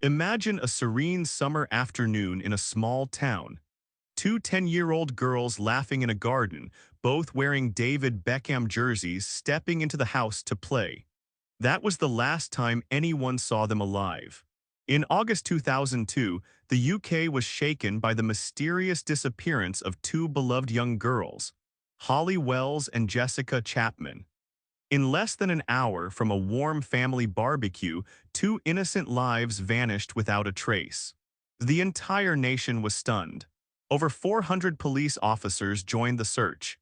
Imagine a serene summer afternoon in a small town. Two 10-year-old girls laughing in a garden, both wearing David Beckham jerseys, stepping into the house to play. That was the last time anyone saw them alive. In August 2002, the UK was shaken by the mysterious disappearance of two beloved young girls, Holly Wells and Jessica Chapman. In less than an hour from a warm family barbecue, two innocent lives vanished without a trace. The entire nation was stunned. Over 400 police officers joined the search.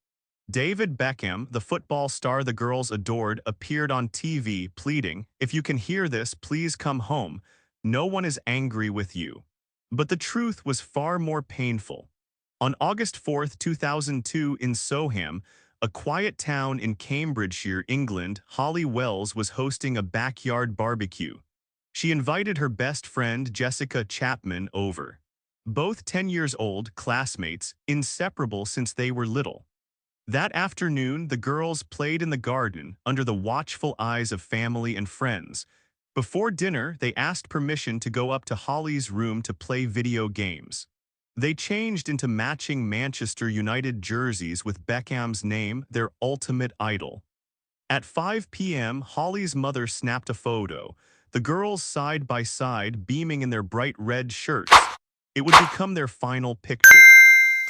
David Beckham, the football star the girls adored, appeared on TV pleading, "If you can hear this, please come home. No one is angry with you." But the truth was far more painful. On August 4th, 2002, in Soham, a quiet town in Cambridgeshire, England, Holly Wells was hosting a backyard barbecue. She invited her best friend, Jessica Chapman, over. Both 10 years old, classmates, inseparable since they were little. That afternoon, the girls played in the garden under the watchful eyes of family and friends. Before dinner, they asked permission to go up to Holly's room to play video games. They changed into matching Manchester United jerseys with Beckham's name, their ultimate idol. At 5 p.m., Holly's mother snapped a photo, the girls side by side beaming in their bright red shirts. It would become their final picture.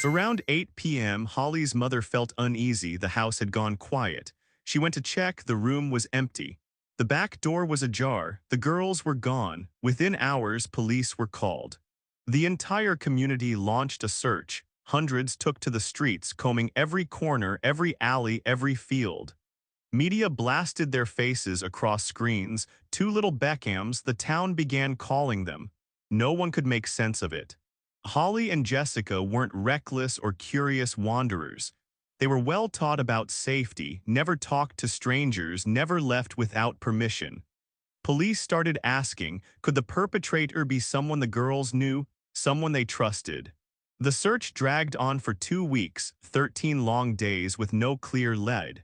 Around 8 p.m., Holly's mother felt uneasy. The house had gone quiet. She went to check. The room was empty. The back door was ajar. The girls were gone. Within hours, police were called. The entire community launched a search. Hundreds took to the streets, combing every corner, every alley, every field. Media blasted their faces across screens. Two little Beckhams, the town began calling them. No one could make sense of it. Holly and Jessica weren't reckless or curious wanderers. They were well taught about safety, never talked to strangers, never left without permission. Police started asking, could the perpetrator be someone the girls knew, someone they trusted? The search dragged on for 2 weeks, 13 long days with no clear lead.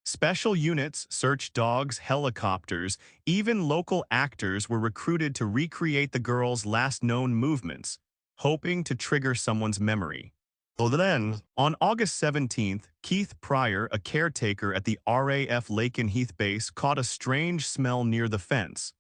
Special units, search dogs, helicopters, even local actors were recruited to recreate the girls' last known movements, hoping to trigger someone's memory. Then, on August 17th, Keith Pryor, a caretaker at the RAF Lakenheath base, caught a strange smell near the fence.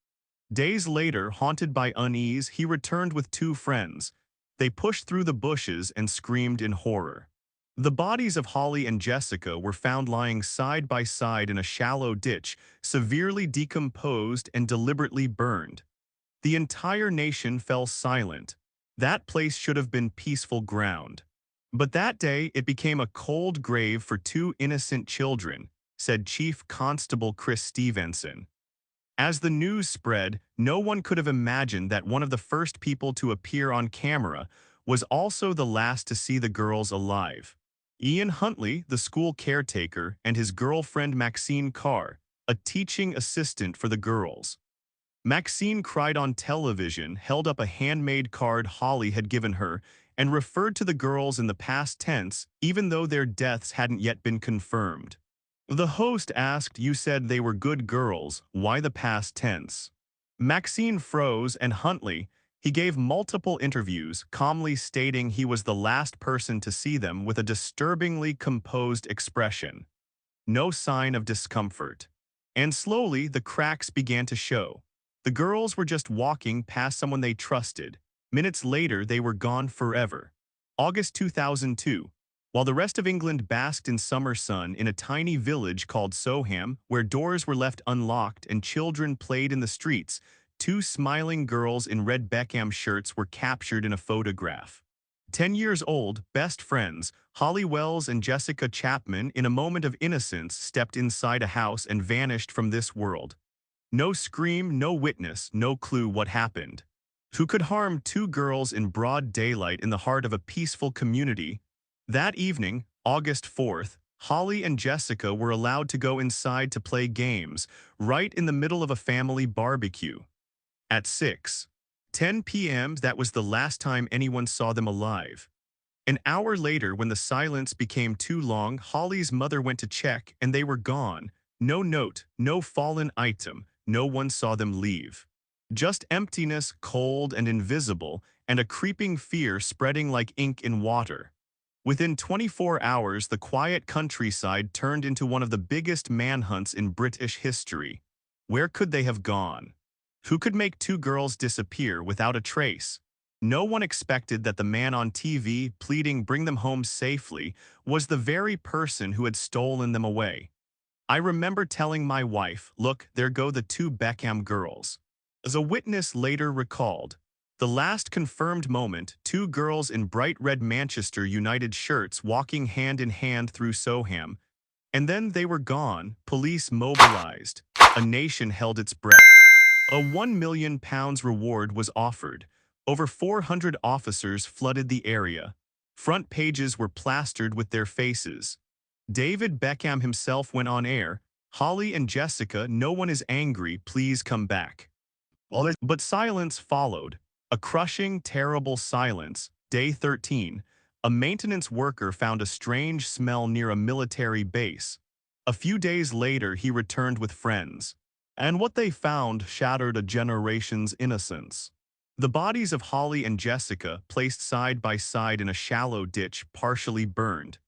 Days later, haunted by unease, he returned with two friends. They pushed through the bushes and screamed in horror. The bodies of Holly and Jessica were found lying side by side in a shallow ditch, severely decomposed and deliberately burned. The entire nation fell silent. That place should have been peaceful ground. But that day, it became a cold grave for two innocent children, said Chief Constable Chris Stevenson. As the news spread, no one could have imagined that one of the first people to appear on camera was also the last to see the girls alive. Ian Huntley, the school caretaker, and his girlfriend Maxine Carr, a teaching assistant for the girls. Maxine cried on television, held up a handmade card Holly had given her, and referred to the girls in the past tense, even though their deaths hadn't yet been confirmed. The host asked, "You said they were good girls, why the past tense?" Maxine froze, and Huntley, he gave multiple interviews, calmly stating he was the last person to see them, with a disturbingly composed expression. No sign of discomfort. And slowly, the cracks began to show. The girls were just walking past someone they trusted. Minutes later, they were gone forever. August 2002. While the rest of England basked in summer sun in a tiny village called Soham, where doors were left unlocked and children played in the streets, two smiling girls in red Beckham shirts were captured in a photograph. 10 years old, best friends, Holly Wells and Jessica Chapman, in a moment of innocence, stepped inside a house and vanished from this world. No scream, no witness, no clue what happened. Who could harm two girls in broad daylight in the heart of a peaceful community? That evening, August 4th, Holly and Jessica were allowed to go inside to play games, right in the middle of a family barbecue. At 6:10 p.m., that was the last time anyone saw them alive. An hour later, when the silence became too long, Holly's mother went to check, and they were gone. No note, no fallen item, no one saw them leave. Just emptiness, cold and invisible, and a creeping fear spreading like ink in water. Within 24 hours, the quiet countryside turned into one of the biggest manhunts in British history. Where could they have gone? Who could make two girls disappear without a trace? No one expected that the man on TV pleading bring them home safely was the very person who had stolen them away. I remember telling my wife, look, there go the two Beckham girls. As a witness later recalled, the last confirmed moment, two girls in bright red Manchester United shirts walking hand in hand through Soham, and then they were gone, police mobilized. A nation held its breath. A £1 million reward was offered. Over 400 officers flooded the area. Front pages were plastered with their faces. David Beckham himself went on air. Holly and Jessica, no one is angry, please come back. But silence followed. A crushing, terrible silence. Day 13. A maintenance worker found a strange smell near a military base. A few days later, he returned with friends. And what they found shattered a generation's innocence. The bodies of Holly and Jessica, placed side by side in a shallow ditch, partially burned.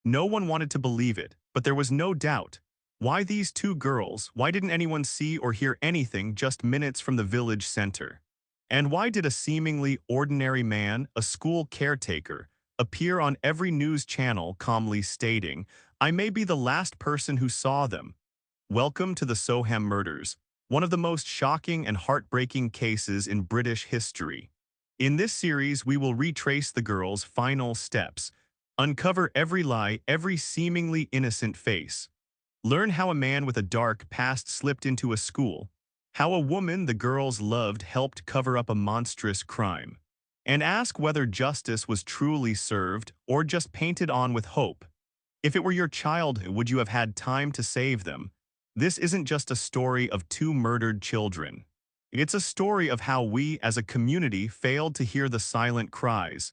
No one wanted to believe it, but there was no doubt. Why these two girls? Why didn't anyone see or hear anything just minutes from the village center? And why did a seemingly ordinary man, a school caretaker, appear on every news channel calmly stating, I may be the last person who saw them? Welcome to the Soham murders, one of the most shocking and heartbreaking cases in British history. In this series, we will retrace the girls' final steps, uncover every lie, every seemingly innocent face. Learn how a man with a dark past slipped into a school, how a woman the girls loved helped cover up a monstrous crime, and ask whether justice was truly served or just painted on with hope. If it were your child, would you have had time to save them? This isn't just a story of two murdered children. It's a story of how we as a community failed to hear the silent cries.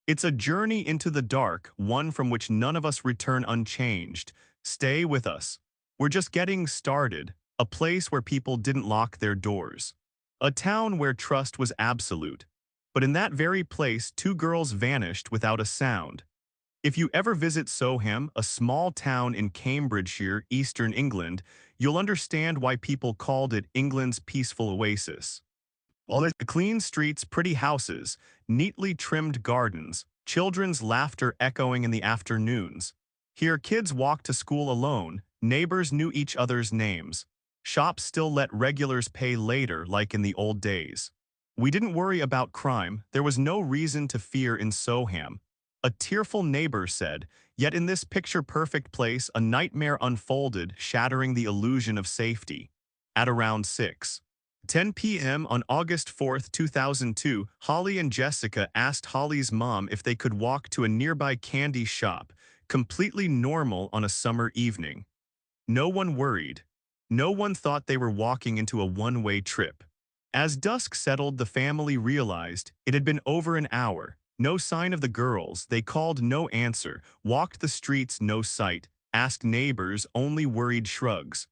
It's a journey into the dark, one from which none of us return unchanged. Stay with us. We're just getting started, a place where people didn't lock their doors. A town where trust was absolute. But in that very place, two girls vanished without a sound. If you ever visit Soham, a small town in Cambridgeshire, eastern England, you'll understand why people called it England's peaceful oasis. Clean streets, pretty houses, neatly trimmed gardens, children's laughter echoing in the afternoons. Here kids walked to school alone, neighbors knew each other's names. Shops still let regulars pay later like in the old days. We didn't worry about crime, there was no reason to fear in Soham. A tearful neighbor said, yet in this picture-perfect place a nightmare unfolded, shattering the illusion of safety. At around 6:10 p.m. on August 4, 2002, Holly and Jessica asked Holly's mom if they could walk to a nearby candy shop, completely normal on a summer evening. No one worried. No one thought they were walking into a one-way trip. As dusk settled, the family realized it had been over an hour. No sign of the girls, they called no answer, walked the streets no sight, asked neighbors only worried shrugs.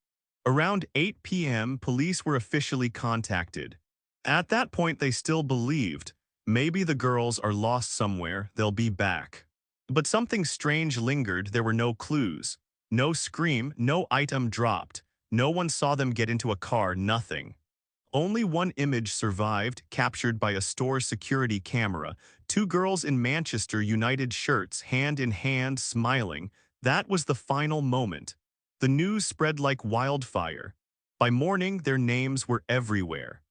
Around 8 p.m., police were officially contacted. At that point, they still believed, maybe the girls are lost somewhere, they'll be back. But something strange lingered, there were no clues. No scream, no item dropped. No one saw them get into a car, nothing. Only one image survived, captured by a store security camera. Two girls in Manchester United shirts, hand in hand, smiling. That was the final moment. The news spread like wildfire. By morning, their names were everywhere.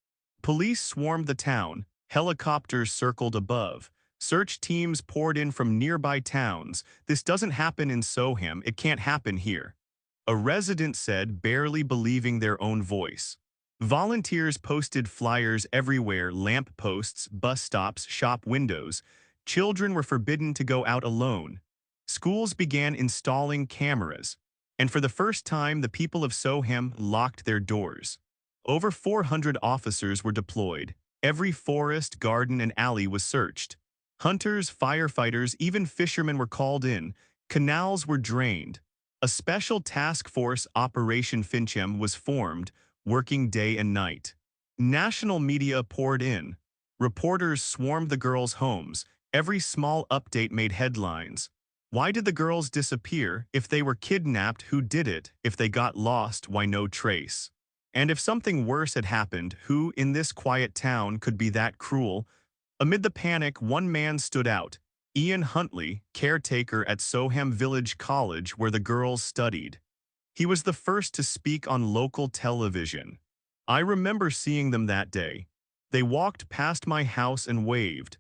Police swarmed the town. Helicopters circled above. Search teams poured in from nearby towns. This doesn't happen in Soham, it can't happen here. A resident said, barely believing their own voice. Volunteers posted flyers everywhere, lamp posts, bus stops, shop windows. Children were forbidden to go out alone. Schools began installing cameras. And for the first time, the people of Soham locked their doors. Over 400 officers were deployed. Every forest, garden, and alley was searched. Hunters, firefighters, even fishermen were called in. Canals were drained. A special task force, Operation Fincham, was formed, working day and night. National media poured in. Reporters swarmed the girls' homes. Every small update made headlines. Why did the girls disappear? If they were kidnapped, who did it? If they got lost, why no trace? And if something worse had happened, who in this quiet town could be that cruel? Amid the panic, one man stood out. Ian Huntley, caretaker at Soham Village College where the girls studied. He was the first to speak on local television. I remember seeing them that day. They walked past my house and waved.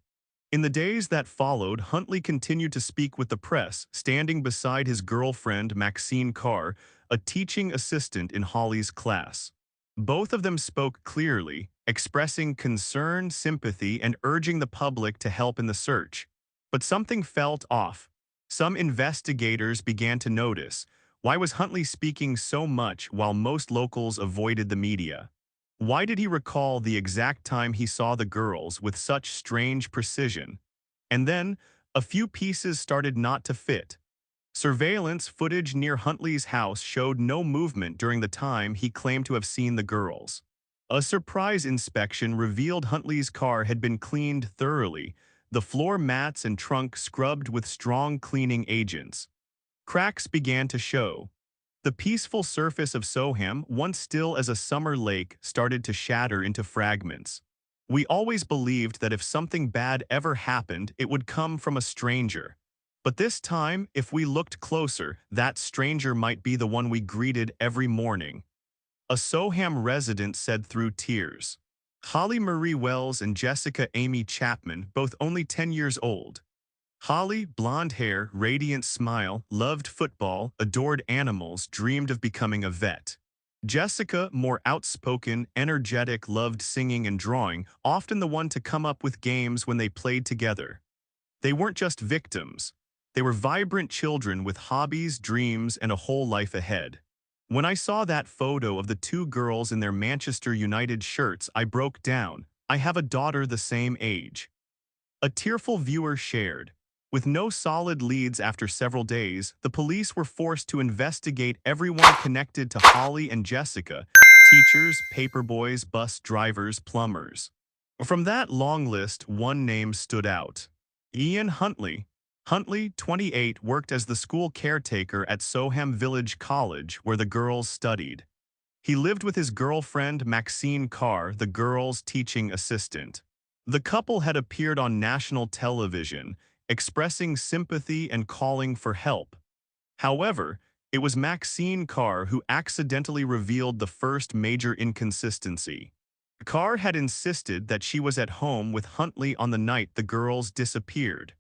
In the days that followed, Huntley continued to speak with the press, standing beside his girlfriend Maxine Carr, a teaching assistant in Holly's class. Both of them spoke clearly, expressing concern, sympathy, and urging the public to help in the search. But something felt off. Some investigators began to notice. Why was Huntley speaking so much while most locals avoided the media? Why did he recall the exact time he saw the girls with such strange precision? And then, a few pieces started not to fit. Surveillance footage near Huntley's house showed no movement during the time he claimed to have seen the girls. A surprise inspection revealed Huntley's car had been cleaned thoroughly, the floor mats and trunk scrubbed with strong cleaning agents. Cracks began to show. The peaceful surface of Soham, once still as a summer lake, started to shatter into fragments. We always believed that if something bad ever happened, it would come from a stranger. But this time, if we looked closer, that stranger might be the one we greeted every morning. A Soham resident said through tears. Holly Marie Wells and Jessica Amy Chapman, both only 10 years old. Holly, blonde hair, radiant smile, loved football, adored animals, dreamed of becoming a vet. Jessica, more outspoken, energetic, loved singing and drawing, often the one to come up with games when they played together. They weren't just victims. They were vibrant children with hobbies, dreams, and a whole life ahead. When I saw that photo of the two girls in their Manchester United shirts, I broke down. I have a daughter the same age. A tearful viewer shared. With no solid leads after several days, the police were forced to investigate everyone connected to Holly and Jessica, teachers, paperboys, bus drivers, plumbers. From that long list, one name stood out. Ian Huntley. Huntley, 28, worked as the school caretaker at Soham Village College, where the girls studied. He lived with his girlfriend Maxine Carr, the girls' teaching assistant. The couple had appeared on national television, expressing sympathy and calling for help. However, it was Maxine Carr who accidentally revealed the first major inconsistency. Carr had insisted that she was at home with Huntley on the night the girls disappeared.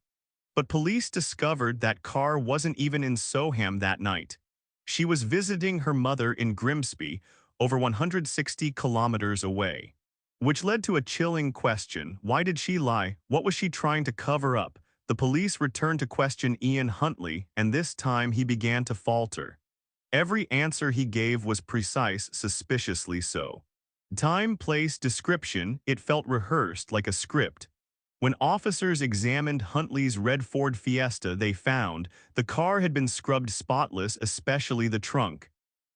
But police discovered that Carr wasn't even in Soham that night. She was visiting her mother in Grimsby, over 160 kilometers away. Which led to a chilling question. Why did she lie? What was she trying to cover up? The police returned to question Ian Huntley, and this time he began to falter. Every answer he gave was precise, suspiciously so. Time, place, description, it felt rehearsed like a script. When officers examined Huntley's red Ford Fiesta, they found the car had been scrubbed spotless, especially the trunk.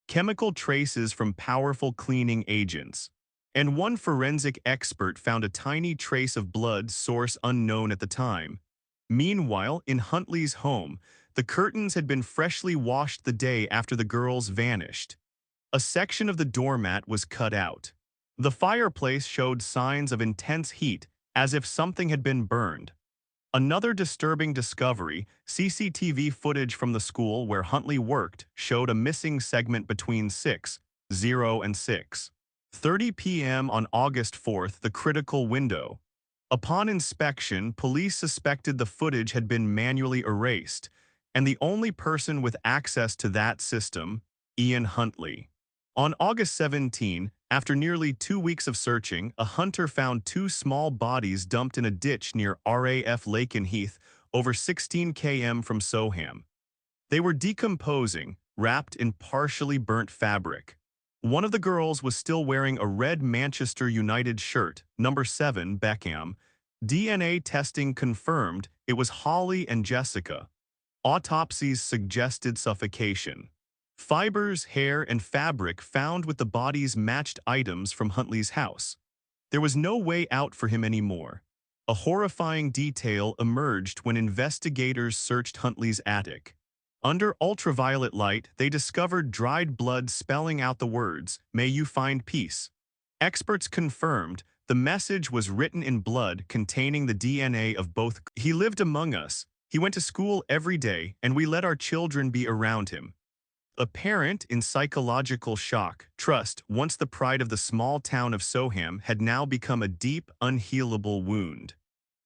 Chemical traces from powerful cleaning agents. And one forensic expert found a tiny trace of blood, source unknown at the time. Meanwhile, in Huntley's home, the curtains had been freshly washed the day after the girls vanished. A section of the doormat was cut out. The fireplace showed signs of intense heat, as if something had been burned. Another disturbing discovery, CCTV footage from the school where Huntley worked showed a missing segment between 6:00 and 6:30 p.m. on August 4th, the critical window. Upon inspection, police suspected the footage had been manually erased, and the only person with access to that system, Ian Huntley. On August 17, after nearly 2 weeks of searching, a hunter found two small bodies dumped in a ditch near RAF Lakenheath, over 16 km from Soham. They were decomposing, wrapped in partially burnt fabric. One of the girls was still wearing a red Manchester United shirt, number 7, Beckham. DNA testing confirmed it was Holly and Jessica. Autopsies suggested suffocation. Fibers, hair, and fabric found with the bodies matched items from Huntley's house. There was no way out for him anymore. A horrifying detail emerged when investigators searched Huntley's attic. Under ultraviolet light, they discovered dried blood spelling out the words, "May you find peace." Experts confirmed the message was written in blood containing the DNA of both. He lived among us. He went to school every day, and we let our children be around him. A parent in psychological shock, trust, once the pride of the small town of Soham, had now become a deep, unhealable wound.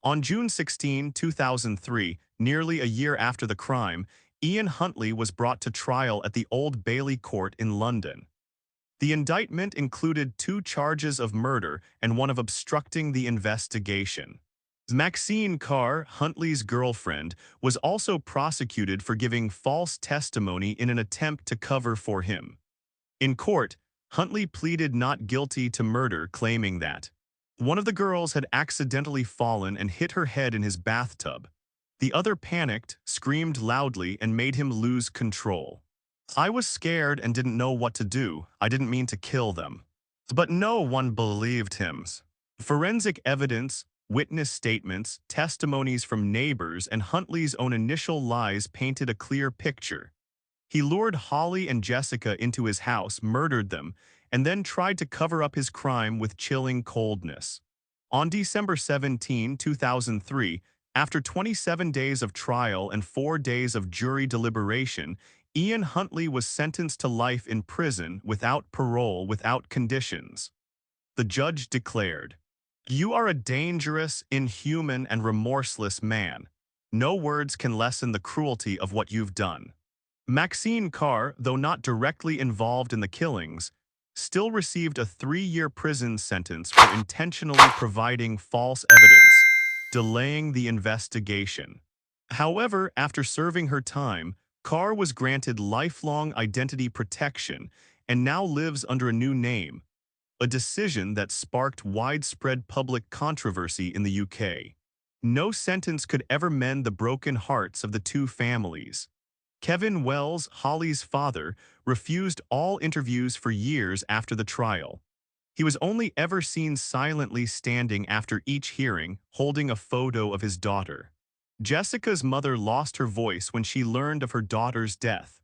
On June 16, 2003, nearly a year after the crime, Ian Huntley was brought to trial at the Old Bailey Court in London. The indictment included 2 charges of murder and one of obstructing the investigation. Maxine Carr, Huntley's girlfriend, was also prosecuted for giving false testimony in an attempt to cover for him. In court, Huntley pleaded not guilty to murder, claiming that one of the girls had accidentally fallen and hit her head in his bathtub. The other panicked, screamed loudly, and made him lose control. "I was scared and didn't know what to do. I didn't mean to kill them." But no one believed him. Forensic evidence, witness statements, testimonies from neighbors, and Huntley's own initial lies painted a clear picture. He lured Holly and Jessica into his house, murdered them, and then tried to cover up his crime with chilling coldness. On December 17, 2003, after 27 days of trial and 4 days of jury deliberation, Ian Huntley was sentenced to life in prison without parole, without conditions. The judge declared, "You are a dangerous, inhuman, and remorseless man. No words can lessen the cruelty of what you've done." Maxine Carr, though not directly involved in the killings, still received a 3-year prison sentence for intentionally providing false evidence, delaying the investigation. However, after serving her time, Carr was granted lifelong identity protection and now lives under a new name, a decision that sparked widespread public controversy in the UK. No sentence could ever mend the broken hearts of the 2 families. Kevin Wells, Holly's father, refused all interviews for years after the trial. He was only ever seen silently standing after each hearing, holding a photo of his daughter. Jessica's mother lost her voice when she learned of her daughter's death.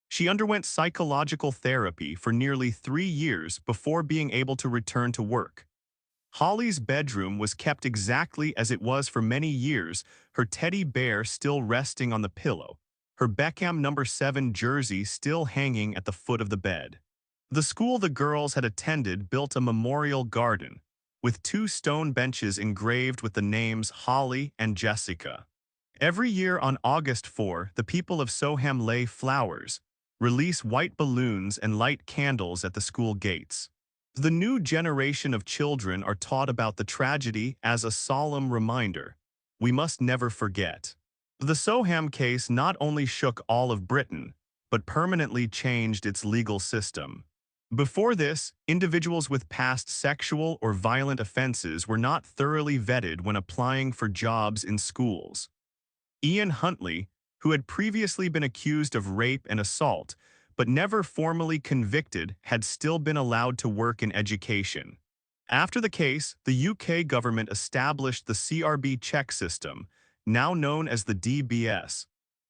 She underwent psychological therapy for nearly 3 years before being able to return to work. Holly's bedroom was kept exactly as it was for many years, her teddy bear still resting on the pillow, her Beckham No. 7 jersey still hanging at the foot of the bed. The school the girls had attended built a memorial garden, with 2 stone benches engraved with the names Holly and Jessica. Every year on August 4, the people of Soham lay flowers, release white balloons, and light candles at the school gates. The new generation of children are taught about the tragedy as a solemn reminder. We must never forget. The Soham case not only shook all of Britain, but permanently changed its legal system. Before this, individuals with past sexual or violent offenses were not thoroughly vetted when applying for jobs in schools. Ian Huntley, who had previously been accused of rape and assault, but never formally convicted, had still been allowed to work in education. After the case, the UK government established the CRB check system, now known as the DBS,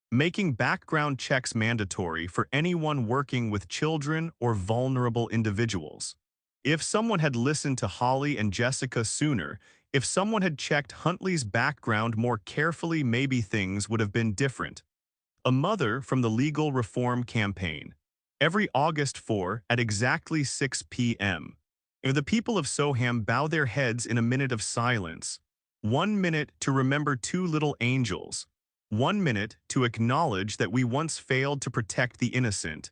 making background checks mandatory for anyone working with children or vulnerable individuals. If someone had listened to Holly and Jessica sooner, if someone had checked Huntley's background more carefully, maybe things would have been different. A mother from the Legal Reform Campaign. Every August 4 at exactly 6 p.m. The people of Soham bow their heads in a minute of silence. 1 minute to remember 2 little angels. 1 minute to acknowledge that we once failed to protect the innocent.